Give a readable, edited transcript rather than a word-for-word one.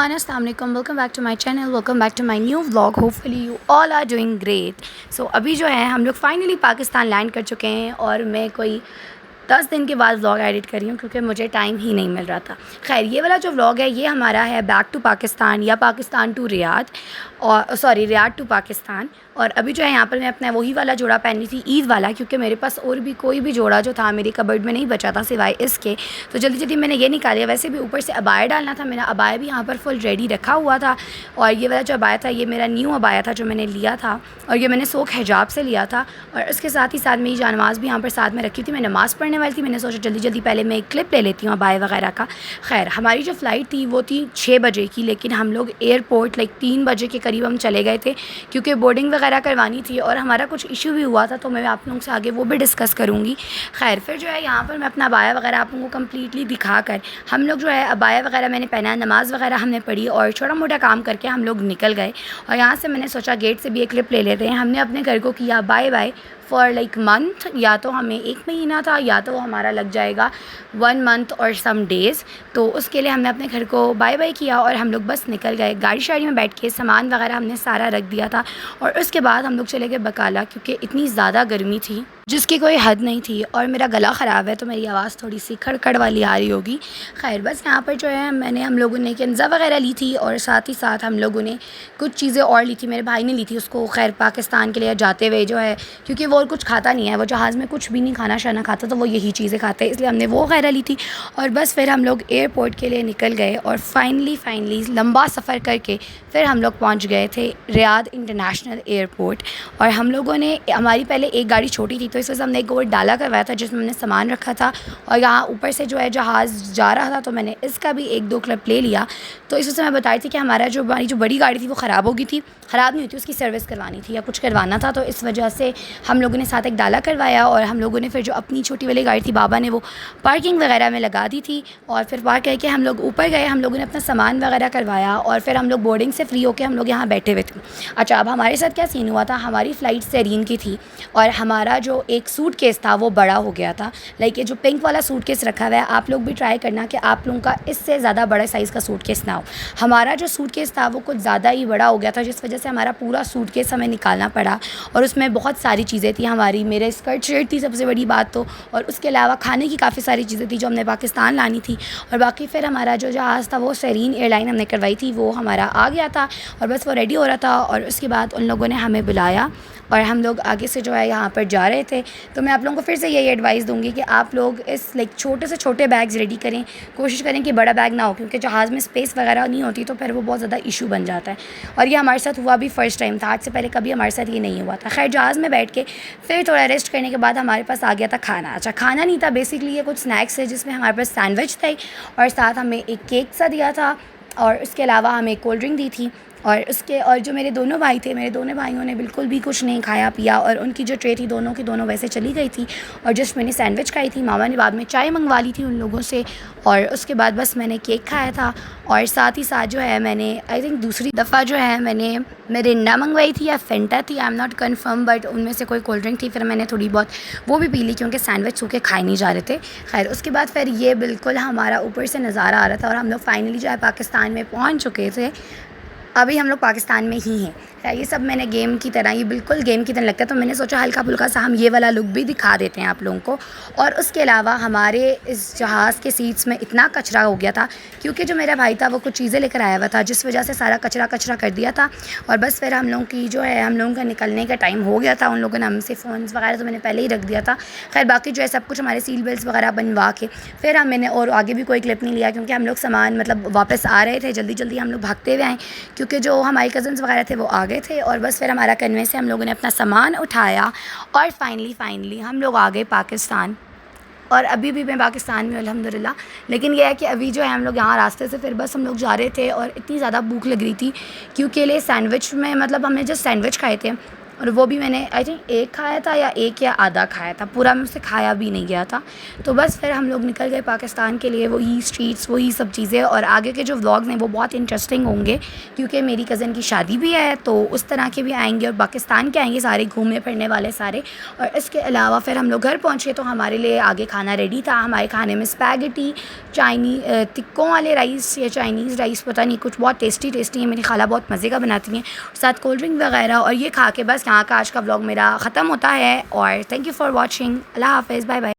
Everyone, अस्सलाम वालेकुम। Welcome back to my channel, welcome back to my new vlog. Hopefully you all are doing great. So अभी जो है हम लोग फाइनली पाकिस्तान लैंड कर चुके हैं और मैं कोई 10 दिन के बाद व्लॉग एडिट कर रही हूँ क्योंकि मुझे टाइम ही नहीं मिल रहा था। खैर, ये वाला जो व्लॉग है ये हमारा है बैक टू पाकिस्तान या पाकिस्तान टू रियाद, और सॉरी रियाद टू पाकिस्तान। और अभी जो है यहाँ पर मैं अपना वही वाला जोड़ा पहनी थी, ईद वाला, क्योंकि मेरे पास और भी कोई भी जोड़ा जो था मेरी कबर्ड में नहीं बचा था सिवाय इसके। तो जल्दी जल्दी मैंने ये निकाल लिया। वैसे भी ऊपर से अबाया डालना था, मेरा अबाया भी यहाँ पर फुल रेडी रखा हुआ था। और ये वाला जो अबाया था ये मेरा न्यू अबाया था जो मैंने लिया था, और ये मैंने सोख हिजाब से लिया था। और उसके साथ ही साथ मेरी जानमाज़ भी यहाँ पर साथ में रखी थी। मैं नमाज़ पढ़ने वाली थी, मैंने सोचा जल्दी जल्दी पहले मैं एक क्लिप ले लेती हूँ अबाया वगैरह का। खैर, हमारी जो फ़्लाइट थी वो थी 6 बजे की, लेकिन हम लोग एयरपोर्ट 3 बजे के करीब हम चले गए थे क्योंकि बोर्डिंग वगैरह करवानी थी और हमारा कुछ इशू भी हुआ था। तो मैं आप लोगों से आगे वो भी डिस्कस करूँगी। खैर, फिर जो है यहाँ पर मैं अपना अबाया वगैरह आप लोगों को कम्प्लीटली दिखा कर हम लोग जो है अबाया वगैरह मैंने पहना, नमाज़ वगैरह हमने पढ़ी और छोटा मोटा काम करके हम लोग निकल गए। और यहाँ से मैंने सोचा गेट से भी एक क्लिप ले लेते हैं। हमने अपने घर को किया बाय बाय फॉर मंथ, या तो हमें 1 महीना था या तो हमारा लग जाएगा 1 मंथ और सम डेज़। तो उसके लिए हमने अपने घर को बाय बाय किया और हम लोग बस निकल गए। गाड़ी शाड़ी में बैठ के सामान वगैरह हमने सारा रख दिया था और उसके बाद हम लोग चले गए बकाला, क्योंकि इतनी ज़्यादा गर्मी थी जिसकी कोई हद नहीं थी। और मेरा गला ख़राब है तो मेरी आवाज़ थोड़ी सी खड़खड़ वाली आ रही होगी। खैर, बस यहाँ पर जो है हम लोगों ने कंज़ा वगैरह ली थी और साथ ही साथ हम लोगों ने कुछ चीज़ें और ली थी। मेरे भाई ने ली थी उसको, खैर पाकिस्तान के लिए जाते हुए जो है, क्योंकि वो और कुछ खाता नहीं है, वो जहाज़ में कुछ भी नहीं खाना शाना खाता, तो वो यही चीज़ें खाता है, इसलिए हमने वो वगैरह ली थी। और बस फिर हम लोग एयरपोर्ट के लिए निकल गए और फाइनली लंबा सफ़र करके फिर हम लोग पहुँच गए थे रियाद इंटरनेशनल एयरपोर्ट। और हम लोगों ने, हमारी पहले एक गाड़ी छोटी थी तो इस वजह से हमने एक और डाला करवाया था जिसमें हमने सामान रखा था, और यहाँ ऊपर से जो है जहाज़ जा रहा था तो मैंने इसका भी 1-2 क्लिप ले लिया। तो इस वजह से मैं बता रही थी कि हमारी जो बड़ी गाड़ी थी वो ख़राब हो गई थी, ख़राब नहीं हुई थी, उसकी सर्विस करवानी थी या कुछ करवाना था। तो इस वजह से हम लोगों ने साथ एक डाला करवाया और हम लोगों ने फिर जो अपनी छोटी वाली गाड़ी थी बाबा ने वो पार्किंग वगैरह में लगा दी थी। और फिर पार्क करके हम लोग ऊपर गए, हम लोगों ने अपना सामान वगैरह करवाया और फिर हम लोग बोर्डिंग से फ्री होकर हम लोग यहाँ बैठे हुए थे। अच्छा, अब हमारे साथ क्या सीन हुआ था, हमारी फ़्लाइट सेरीन की थी और हमारा जो एक सूटकेस था वो बड़ा हो गया था। ये जो पिंक वाला सूटकेस रखा हुआ है, आप लोग भी ट्राई करना कि आप लोगों का इससे ज़्यादा बड़ा साइज़ का सूटकेस ना हो। हमारा जो सूटकेस था वो कुछ ज़्यादा ही बड़ा हो गया था, जिस वजह से हमारा पूरा सूटकेस हमें निकालना पड़ा और उसमें बहुत सारी चीज़ें थी हमारी। मेरे स्कर्ट शर्ट थी सबसे बड़ी बात तो, और उसके अलावा खाने की काफ़ी सारी चीज़ें थी जो हमने पाकिस्तान लानी थी। और बाकी फिर हमारा जो जहाज़ था वो सेरीन एयरलाइन हमने करवाई थी, वो हमारा आ गया था और बस वो रेडी हो रहा था। और उसके बाद उन लोगों ने हमें बुलाया और हम लोग आगे से जो है यहाँ पर जा रहे थे। तो मैं आप लोगों को फिर से यही एडवाइस दूंगी कि आप लोग इस छोटे से छोटे बैग्स रेडी करें, कोशिश करें कि बड़ा बैग ना हो, क्योंकि जहाज़ में स्पेस वगैरह नहीं होती तो फिर वो बहुत ज़्यादा इशू बन जाता है। और ये हमारे साथ हुआ भी फ़र्स्ट टाइम था, आज से पहले कभी हमारे साथ ये नहीं हुआ था। खैर, जहाज़ में बैठ के फिर थोड़ा रेस्ट करने के बाद हमारे पास आ गया था खाना। अच्छा, खाना नहीं था, बेसिकली ये कुछ स्नैक्स है जिसमें हमारे पास सैंडविच थे और साथ हमें एक केक सा दिया था और उसके अलावा हमें कोल्ड ड्रिंक दी थी। और जो मेरे दोनों भाई थे, मेरे दोनों भाइयों ने बिल्कुल भी कुछ नहीं खाया पिया और उनकी जो ट्रे थी दोनों की दोनों वैसे चली गई थी। और जस्ट मैंने सैंडविच खाई थी, मामा ने बाद में चाय मंगवा ली थी उन लोगों से, और उसके बाद बस मैंने केक खाया था। और साथ ही साथ जो है मैंने आई थिंक दूसरी दफ़ा जो है मैंने मिरिंडा मंगवाई थी या फेंटा थी, I am not confirm, but उनमें से कोई कोल्ड ड्रिंक थी। फिर मैंने थोड़ी बहुत वो भी पी ली क्योंकि सैंडविच सूखे खाए नहीं जा रहे थे। खैर, उसके बाद फिर ये बिल्कुल हमारा ऊपर से नज़ारा आ रहा था और हम लोग फाइनली जो है पाकिस्तान में पहुँच चुके थे। अभी हम लोग पाकिस्तान में ही हैं। ये सब मैंने गेम की तरह, ये बिल्कुल गेम की तरह लगता है, तो मैंने सोचा हल्का फुल्का सा हम ये वाला लुक भी दिखा देते हैं आप लोगों को। और उसके अलावा हमारे इस जहाज़ के सीट्स में इतना कचरा हो गया था क्योंकि जो मेरा भाई था वो कुछ चीज़ें लेकर आया हुआ था, जिस वजह से सारा कचरा कर दिया था। और बस फिर हम लोगों की जो है हम लोगों का निकलने का टाइम हो गया था। उन लोगों ने हमसे फ़ोन्स वगैरह तो मैंने पहले ही रख दिया था। खैर, बाकी जो है सब कुछ हमारे सील बेल्ट वगैरह बनवा के फिर मैंने और आगे भी कोई क्लिप नहीं लिया क्योंकि हम लोग सामान वापस आ रहे थे, जल्दी जल्दी हम लोग भागते हुए आए क्योंकि जो हमारे कज़न्स वगैरह थे वो आ गए थे। और बस फिर हमारा कन्वे से हम लोगों ने अपना सामान उठाया और फाइनली हम लोग आ गए पाकिस्तान। और अभी भी मैं पाकिस्तान में अल्हम्दुलिल्लाह। लेकिन यह है कि अभी जो है हम लोग यहाँ रास्ते से फिर बस हम लोग जा रहे थे और इतनी ज़्यादा भूख लग रही थी क्योंकि सैंडविच में हमने जस्ट सैंडविच खाए थे और वो भी मैंने आई थिंक एक खाया था या एक या आधा खाया था, पूरा मुझसे खाया भी नहीं गया था। तो बस फिर हम लोग निकल गए पाकिस्तान के लिए, वही स्ट्रीट्स, वही सब चीज़ें। और आगे के जो व्लॉग्स हैं वो बहुत इंटरेस्टिंग होंगे, क्योंकि मेरी कज़न की शादी भी है, तो उस तरह के भी आएंगे और पाकिस्तान के आएंगे सारे घूमने फिरने वाले सारे। और इसके अलावा फिर हम लोग घर पहुँचे तो हमारे लिए आगे खाना रेडी था। हमारे खाने में स्पैगेटी, टिक्कों वाले राइस या चाइनीज़ राइस, पता नहीं, कुछ बहुत टेस्टी टेस्टी है, मेरी खाला बहुत मज़े का बनाती हैं, साथ कोल्ड ड्रिंक वगैरह। और ये खा के बस यहाँ का आज का व्लॉग मेरा ख़त्म होता है। और थैंक यू फॉर वॉचिंग। अल्लाह हाफ़िज़, बाय बाय।